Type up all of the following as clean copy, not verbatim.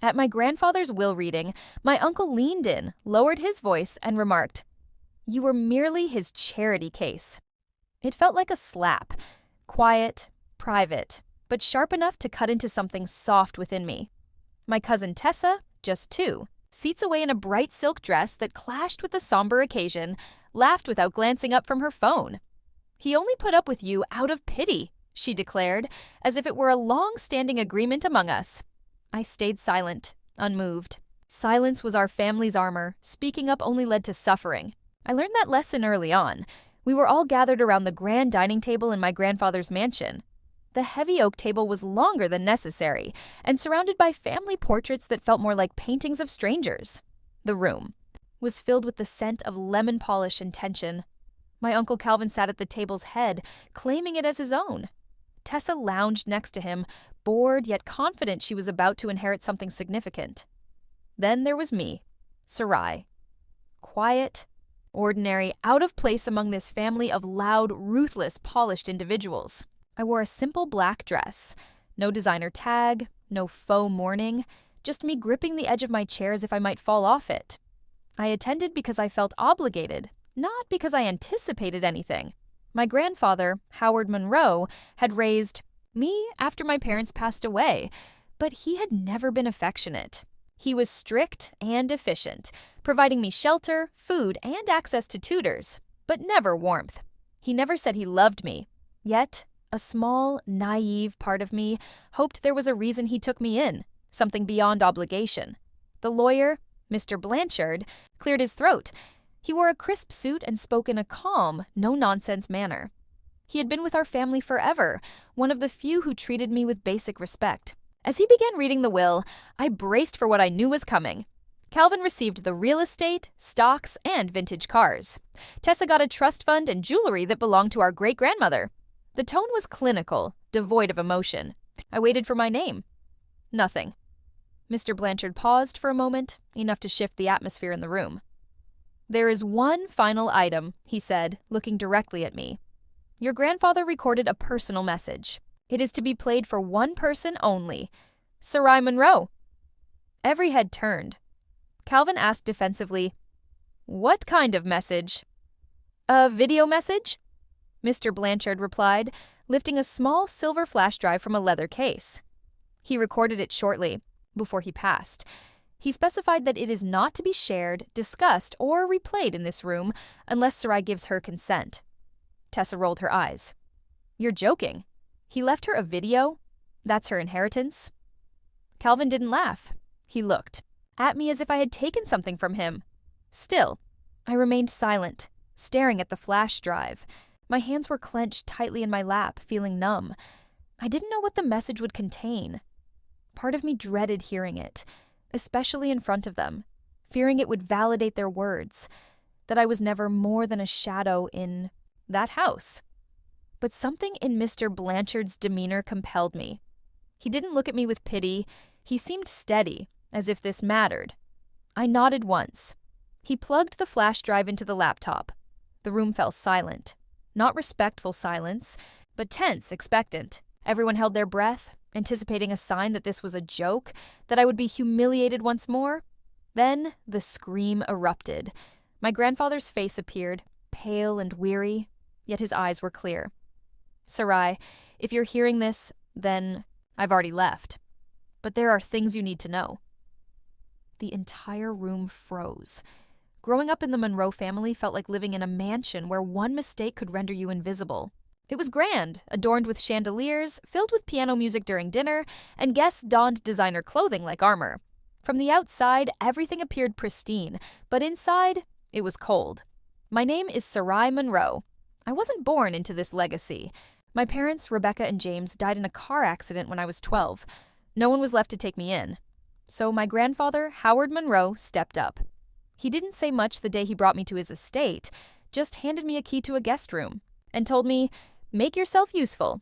At my grandfather's will reading, my uncle leaned in, lowered his voice, and remarked, "You were merely his charity case." It felt like a slap, quiet, private, but sharp enough to cut into something soft within me. My cousin Tessa, just 2, seats away in a bright silk dress that clashed with the somber occasion, laughed without glancing up from her phone. "He only put up with you out of pity," she declared, as if it were a long-standing agreement among us. I stayed silent, unmoved. Silence was our family's armor. Speaking up only led to suffering. I learned that lesson early on. We were all gathered around the grand dining table in my grandfather's mansion. The heavy oak table was longer than necessary and surrounded by family portraits that felt more like paintings of strangers. The room was filled with the scent of lemon polish and tension. My Uncle Calvin sat at the table's head, claiming it as his own. Tessa lounged next to him, bored yet confident she was about to inherit something significant. Then there was me, Sarai. Quiet, ordinary, out of place among this family of loud, ruthless, polished individuals. I wore a simple black dress, no designer tag, no faux mourning, just me gripping the edge of my chair as if I might fall off it. I attended because I felt obligated, not because I anticipated anything. My grandfather, Howard Monroe, had raised me after my parents passed away, but he had never been affectionate. He was strict and efficient, providing me shelter, food, and access to tutors, but never warmth. He never said he loved me. Yet, a small, naive part of me hoped there was a reason he took me in, something beyond obligation. The lawyer, Mr. Blanchard, cleared his throat. He wore a crisp suit and spoke in a calm, no-nonsense manner. He had been with our family forever, one of the few who treated me with basic respect. As he began reading the will, I braced for what I knew was coming. Calvin received the real estate, stocks, and vintage cars. Tessa got a trust fund and jewelry that belonged to our great-grandmother. The tone was clinical, devoid of emotion. I waited for my name. Nothing. Mr. Blanchard paused for a moment, enough to shift the atmosphere in the room. "There is one final item," he said, looking directly at me. "Your grandfather recorded a personal message. It is to be played for one person only, Sarai Monroe." Every head turned. Calvin asked defensively, "What kind of message?" "A video message?" Mr. Blanchard replied, lifting a small silver flash drive from a leather case. He recorded it shortly, before he passed. He specified that it is not to be shared, discussed, or replayed in this room unless Sarai gives her consent. Tessa rolled her eyes. "You're joking. He left her a video? That's her inheritance?" Calvin didn't laugh. He looked at me as if I had taken something from him. Still, I remained silent, staring at the flash drive. My hands were clenched tightly in my lap, feeling numb. I didn't know what the message would contain. Part of me dreaded hearing it, especially in front of them, fearing it would validate their words, that I was never more than a shadow in that house. But something in Mr. Blanchard's demeanor compelled me. He didn't look at me with pity. He seemed steady, as if this mattered. I nodded once. He plugged the flash drive into the laptop. The room fell silent. Not respectful silence, but tense, expectant. Everyone held their breath, anticipating a sign that this was a joke, that I would be humiliated once more. Then the scream erupted. My grandfather's face appeared, pale and weary, yet his eyes were clear. "Sarai, if you're hearing this, then I've already left. But there are things you need to know." The entire room froze. Growing up in the Monroe family felt like living in a mansion where one mistake could render you invisible. It was grand, adorned with chandeliers, filled with piano music during dinner, and guests donned designer clothing like armor. From the outside, everything appeared pristine, but inside, it was cold. My name is Sarai Monroe. I wasn't born into this legacy. My parents, Rebecca and James, died in a car accident when I was 12. No one was left to take me in. So my grandfather, Howard Monroe, stepped up. He didn't say much the day he brought me to his estate, just handed me a key to a guest room, and told me, "Make yourself useful."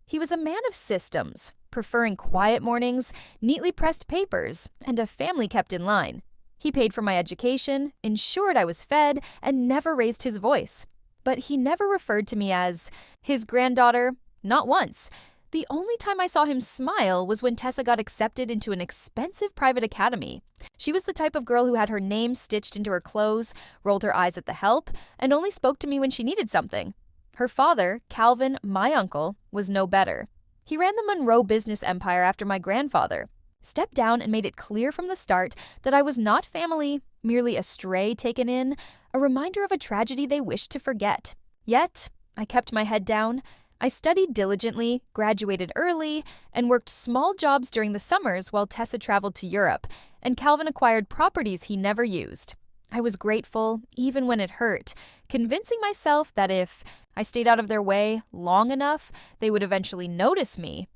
He was a man of systems, preferring quiet mornings, neatly pressed papers, and a family kept in line. He paid for my education, ensured I was fed, and never raised his voice. But he never referred to me as his granddaughter, not once. The only time I saw him smile was when Tessa got accepted into an expensive private academy. She was the type of girl who had her name stitched into her clothes, rolled her eyes at the help, and only spoke to me when she needed something. Her father, Calvin, my uncle, was no better. He ran the Monroe business empire after my grandfather, stepped down and made it clear from the start that I was not family, merely a stray taken in, a reminder of a tragedy they wished to forget. Yet, I kept my head down. I studied diligently, graduated early, and worked small jobs during the summers while Tessa traveled to Europe, and Calvin acquired properties he never used. I was grateful, even when it hurt, convincing myself that if I stayed out of their way long enough, they would eventually notice me.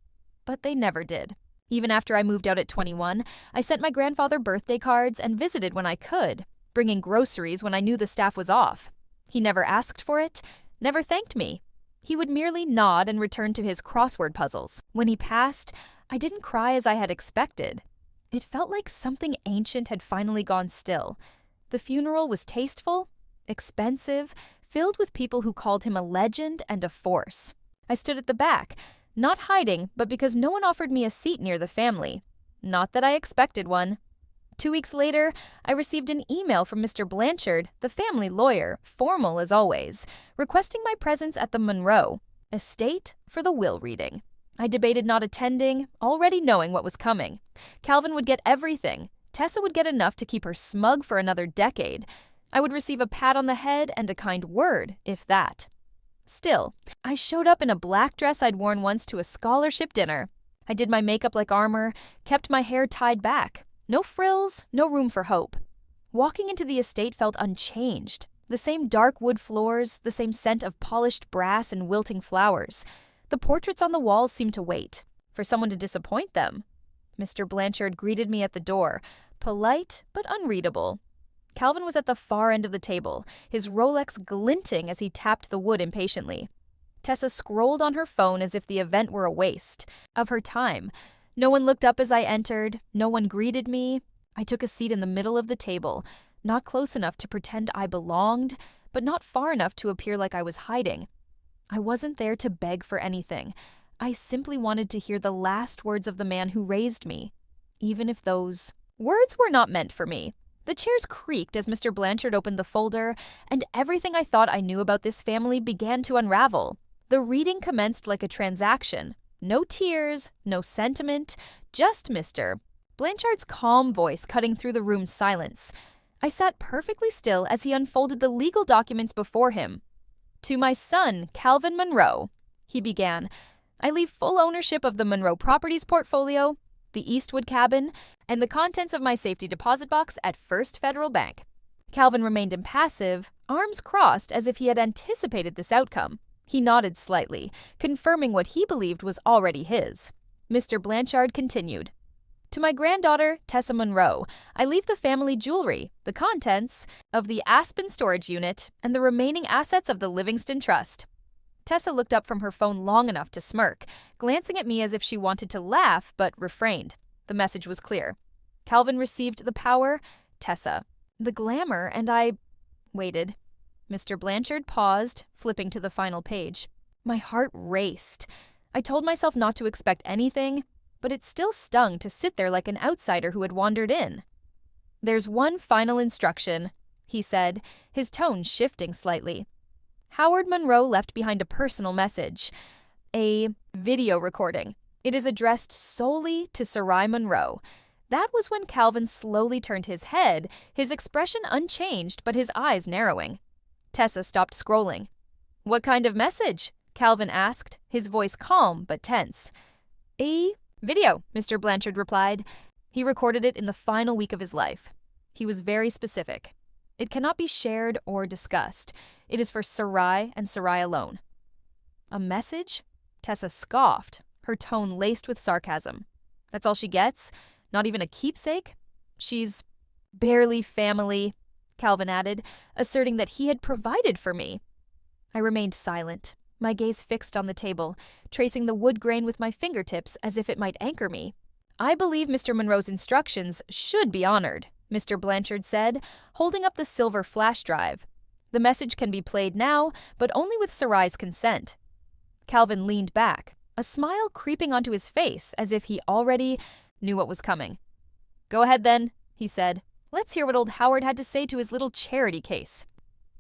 But they never did. Even after I moved out at 21, I sent my grandfather birthday cards and visited when I could, bringing groceries when I knew the staff was off. He never asked for it, never thanked me. He would merely nod and return to his crossword puzzles. When he passed, I didn't cry as I had expected. It felt like something ancient had finally gone still. The funeral was tasteful, expensive, filled with people who called him a legend and a force. I stood at the back, not hiding, but because no one offered me a seat near the family. Not that I expected one. 2 weeks later, I received an email from Mr. Blanchard, the family lawyer, formal as always, requesting my presence at the Monroe estate for the will reading. I debated not attending, already knowing what was coming. Calvin would get everything. Tessa would get enough to keep her smug for another decade. I would receive a pat on the head and a kind word, if that. Still, I showed up in a black dress I'd worn once to a scholarship dinner. I did my makeup like armor, kept my hair tied back. No frills, no room for hope. Walking into the estate felt unchanged. The same dark wood floors, the same scent of polished brass and wilting flowers. The portraits on the walls seemed to wait for someone to disappoint them. Mr. Blanchard greeted me at the door, polite but unreadable. Calvin was at the far end of the table, his Rolex glinting as he tapped the wood impatiently. Tessa scrolled on her phone as if the event were a waste of her time. No one looked up as I entered. No one greeted me. I took a seat in the middle of the table, not close enough to pretend I belonged, but not far enough to appear like I was hiding. I wasn't there to beg for anything. I simply wanted to hear the last words of the man who raised me, even if those words were not meant for me. The chairs creaked as Mr. Blanchard opened the folder, and everything I thought I knew about this family began to unravel. The reading commenced like a transaction. No tears, no sentiment, just Mr. Blanchard's calm voice cutting through the room's silence. I sat perfectly still as he unfolded the legal documents before him. "To my son, Calvin Monroe," he began, "I leave full ownership of the Monroe Properties portfolio, the Eastwood cabin, and the contents of my safety deposit box at First Federal Bank." Calvin remained impassive, arms crossed as if he had anticipated this outcome. He nodded slightly, confirming what he believed was already his. Mr. Blanchard continued, "To my granddaughter, Tessa Monroe, I leave the family jewelry, the contents of the Aspen storage unit, and the remaining assets of the Livingston Trust." Tessa looked up from her phone long enough to smirk, glancing at me as if she wanted to laugh but refrained. The message was clear. Calvin received the power, Tessa the glamour, and I waited. Mr. Blanchard paused, flipping to the final page. My heart raced. I told myself not to expect anything, but it still stung to sit there like an outsider who had wandered in. "There's one final instruction," he said, his tone shifting slightly. "Howard Monroe left behind a personal message, a video recording. It is addressed solely to Sarai Monroe." That was when Calvin slowly turned his head, his expression unchanged but his eyes narrowing. Tessa stopped scrolling. "What kind of message?" Calvin asked, his voice calm but tense. "A video," Mr. Blanchard replied. "He recorded it in the final week of his life. He was very specific. It cannot be shared or discussed. It is for Sarai and Sarai alone." "A message?" Tessa scoffed, her tone laced with sarcasm. "That's all she gets? Not even a keepsake? She's barely family," Calvin added, asserting that he had provided for me. I remained silent, my gaze fixed on the table, tracing the wood grain with my fingertips as if it might anchor me. "I believe Mr. Monroe's instructions should be honored," Mr. Blanchard said, holding up the silver flash drive. "The message can be played now, but only with Sarai's consent." Calvin leaned back, a smile creeping onto his face as if he already knew what was coming. "Go ahead then," he said. "Let's hear what old Howard had to say to his little charity case."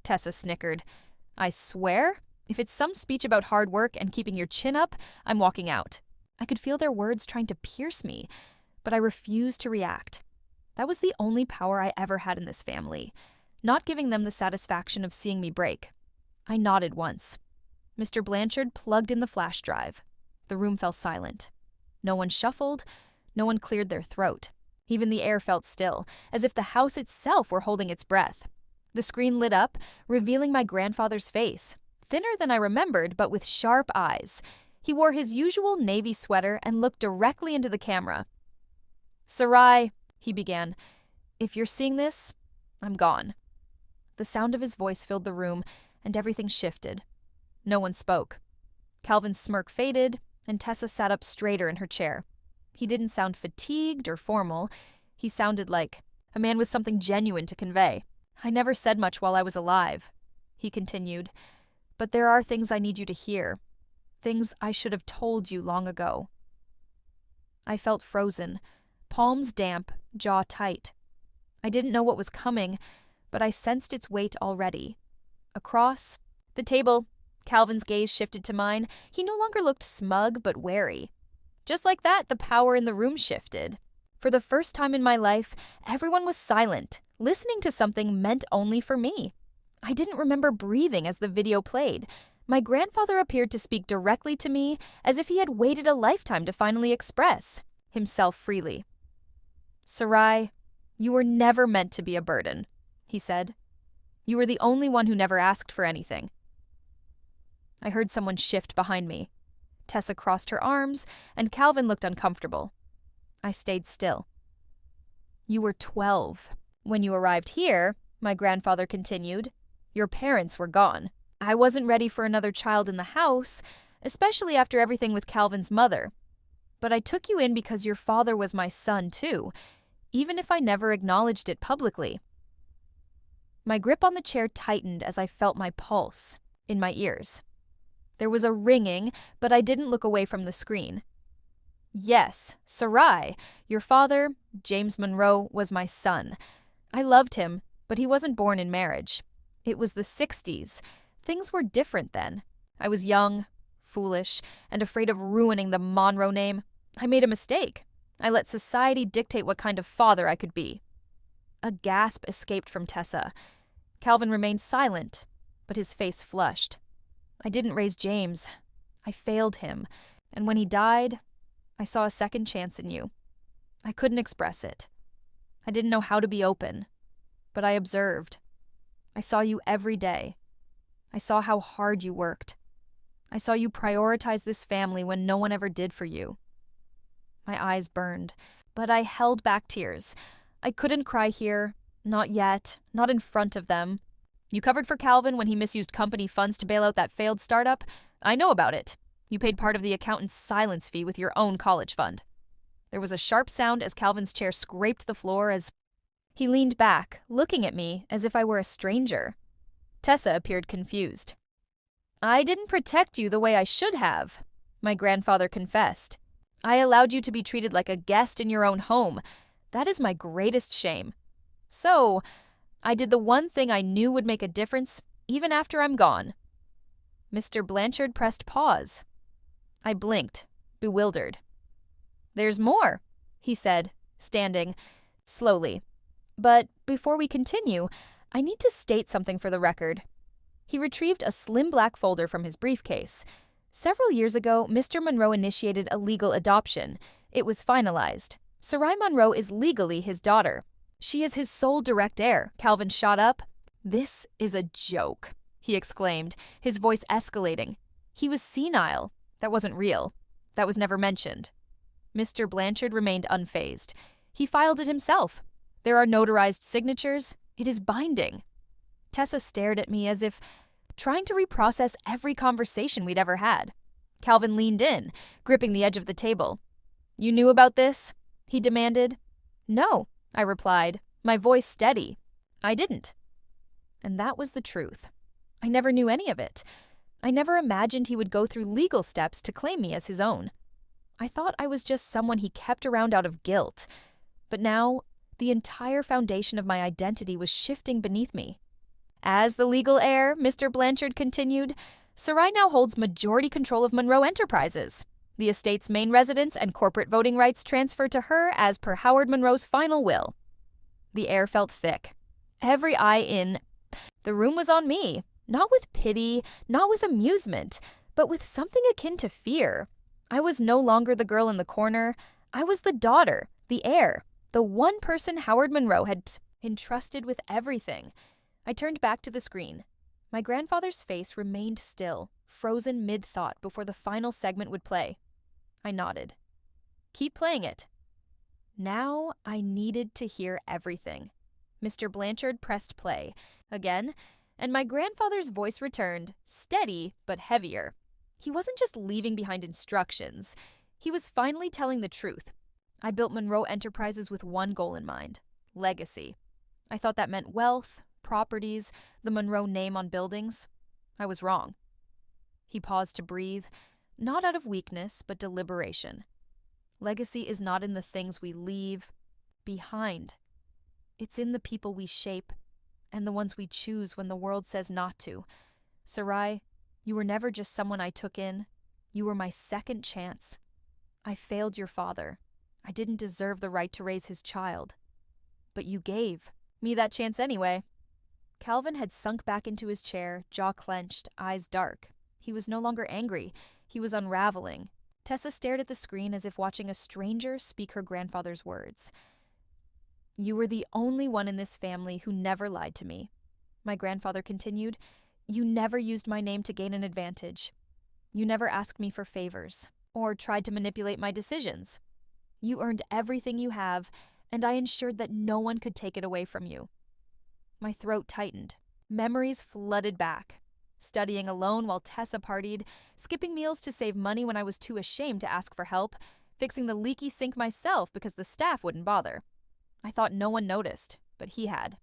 Tessa snickered. "I swear, if it's some speech about hard work and keeping your chin up, I'm walking out." I could feel their words trying to pierce me, but I refused to react. That was the only power I ever had in this family, not giving them the satisfaction of seeing me break. I nodded once. Mr. Blanchard plugged in the flash drive. The room fell silent. No one shuffled, no one cleared their throat. Even the air felt still, as if the house itself were holding its breath. The screen lit up, revealing my grandfather's face, thinner than I remembered, but with sharp eyes. He wore his usual navy sweater and looked directly into the camera. "Sarai," he began, "if you're seeing this, I'm gone." The sound of his voice filled the room, and everything shifted. No one spoke. Calvin's smirk faded, and Tessa sat up straighter in her chair. He didn't sound fatigued or formal. He sounded like a man with something genuine to convey. "I never said much while I was alive," he continued, "but there are things I need you to hear. Things I should have told you long ago." I felt frozen, palms damp, jaw tight. I didn't know what was coming, but I sensed its weight already. Across the table, Calvin's gaze shifted to mine. He no longer looked smug, but wary. Just like that, the power in the room shifted. For the first time in my life, everyone was silent, listening to something meant only for me. I didn't remember breathing as the video played. My grandfather appeared to speak directly to me, as if he had waited a lifetime to finally express himself freely. "Sarai, you were never meant to be a burden," he said. "You were the only one who never asked for anything." I heard someone shift behind me. Tessa crossed her arms, and Calvin looked uncomfortable. I stayed still. "You were 12. When you arrived here," my grandfather continued, "your parents were gone. I wasn't ready for another child in the house, especially after everything with Calvin's mother. But I took you in because your father was my son too, even if I never acknowledged it publicly." My grip on the chair tightened as I felt my pulse in my ears. There was a ringing, but I didn't look away from the screen. "Yes, Sarai, your father, James Monroe, was my son. I loved him, but he wasn't born in marriage. It was the 60s. Things were different then. I was young, foolish, and afraid of ruining the Monroe name. I made a mistake. I let society dictate what kind of father I could be." A gasp escaped from Tessa. Calvin remained silent, but his face flushed. "I didn't raise James. I failed him, and when he died, I saw a second chance in you. I couldn't express it. I didn't know how to be open, but I observed. I saw you every day. I saw how hard you worked. I saw you prioritize this family when no one ever did for you." My eyes burned, but I held back tears. I couldn't cry here, not yet, not in front of them. "You covered for Calvin when he misused company funds to bail out that failed startup? I know about it. You paid part of the accountant's silence fee with your own college fund." There was a sharp sound as Calvin's chair scraped the floor as he leaned back, looking at me as if I were a stranger. Tessa appeared confused. "I didn't protect you the way I should have," my grandfather confessed. "I allowed you to be treated like a guest in your own home. That is my greatest shame. So, I did the one thing I knew would make a difference, even after I'm gone." Mr. Blanchard pressed pause. I blinked, bewildered. "There's more," he said, standing, slowly. "But before we continue, I need to state something for the record." He retrieved a slim black folder from his briefcase. Several years ago, Mr. Monroe initiated a legal adoption. It was finalized. Sarai Monroe is legally his daughter. She is his sole direct heir. Calvin shot up. "This is a joke," he exclaimed, his voice escalating. He was senile. That wasn't real. That was never mentioned. Mr. Blanchard remained unfazed. He filed it himself. There are notarized signatures. It is binding. Tessa stared at me as if trying to reprocess every conversation we'd ever had. Calvin leaned in, gripping the edge of the table. "You knew about this?" he demanded. "No," I replied, my voice steady. "I didn't." And that was the truth. I never knew any of it. I never imagined he would go through legal steps to claim me as his own. I thought I was just someone he kept around out of guilt. But now, the entire foundation of my identity was shifting beneath me. As the legal heir, Mr. Blanchard continued, Sarai now holds majority control of Monroe Enterprises. The estate's main residence and corporate voting rights transferred to her as per Howard Monroe's final will. The air felt thick. Every eye in the room was on me, not with pity, not with amusement, but with something akin to fear. I was no longer the girl in the corner. I was the daughter, the heir, the one person Howard Monroe had entrusted with everything. I turned back to the screen. My grandfather's face remained still, frozen mid-thought before the final segment would play. I nodded. Keep playing it. Now I needed to hear everything. Mr. Blanchard pressed play again, and my grandfather's voice returned, steady but heavier. He wasn't just leaving behind instructions. He was finally telling the truth. I built Monroe Enterprises with one goal in mind: legacy. I thought that meant wealth, properties, the Monroe name on buildings. I was wrong. He paused to breathe, not out of weakness, but deliberation. Legacy is not in the things we leave behind. It's in the people we shape and the ones we choose when the world says not to. Sarai, you were never just someone I took in. You were my second chance. I failed your father. I didn't deserve the right to raise his child. But you gave me that chance anyway. Calvin had sunk back into his chair, jaw clenched, eyes dark. He was no longer angry. He was unraveling. Tessa stared at the screen as if watching a stranger speak her grandfather's words. You were the only one in this family who never lied to me. My grandfather continued, you never used my name to gain an advantage. You never asked me for favors or tried to manipulate my decisions. You earned everything you have, and I ensured that no one could take it away from you. My throat tightened. Memories flooded back. Studying alone while Tessa partied, skipping meals to save money when I was too ashamed to ask for help, fixing the leaky sink myself because the staff wouldn't bother. I thought no one noticed, but he had.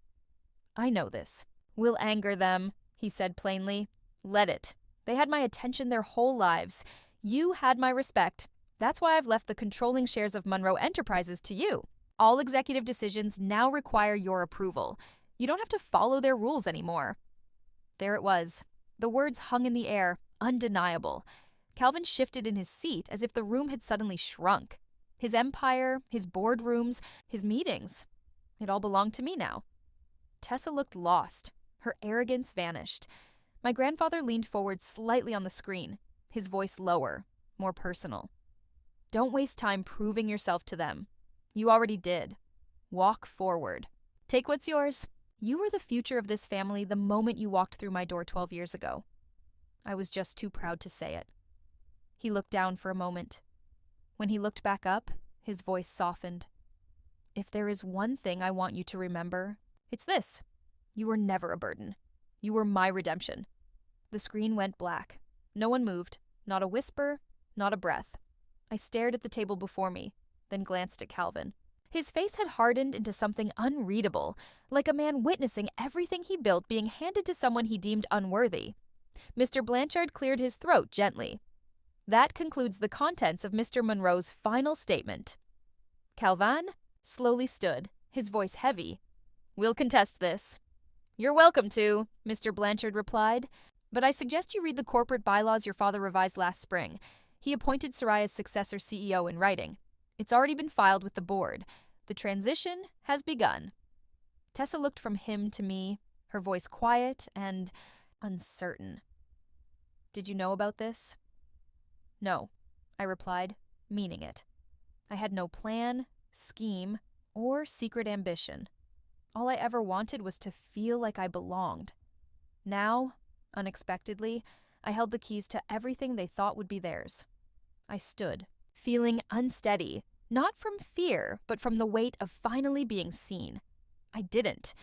I know this. We'll anger them, he said plainly. Let it. They had my attention their whole lives. You had my respect. That's why I've left the controlling shares of Monroe Enterprises to you. All executive decisions now require your approval. You don't have to follow their rules anymore. There it was. The words hung in the air, undeniable. Calvin shifted in his seat as if the room had suddenly shrunk. His empire, his boardrooms, his meetings. It all belonged to me now. Tessa looked lost. Her arrogance vanished. My grandfather leaned forward slightly on the screen, his voice lower, more personal. Don't waste time proving yourself to them. You already did. Walk forward. Take what's yours. You were the future of this family the moment you walked through my door 12 years ago. I was just too proud to say it. He looked down for a moment. When he looked back up, his voice softened. If there is one thing I want you to remember, it's this. You were never a burden. You were my redemption. The screen went black. No one moved. Not a whisper, not a breath. I stared at the table before me, then glanced at Calvin. His face had hardened into something unreadable, like a man witnessing everything he built being handed to someone he deemed unworthy. Mr. Blanchard cleared his throat gently. That concludes the contents of Mr. Monroe's final statement. Calvin slowly stood, his voice heavy. We'll contest this. You're welcome to, Mr. Blanchard replied, but I suggest you read the corporate bylaws your father revised last spring. He appointed Sarai as successor CEO in writing. It's already been filed with the board. The transition has begun. Tessa looked from him to me, her voice quiet and uncertain. Did you know about this? No, I replied, meaning it. I had no plan, scheme, or secret ambition. All I ever wanted was to feel like I belonged. Now, unexpectedly, I held the keys to everything they thought would be theirs. I stood, feeling unsteady, not from fear, but from the weight of finally being seen. I didn't.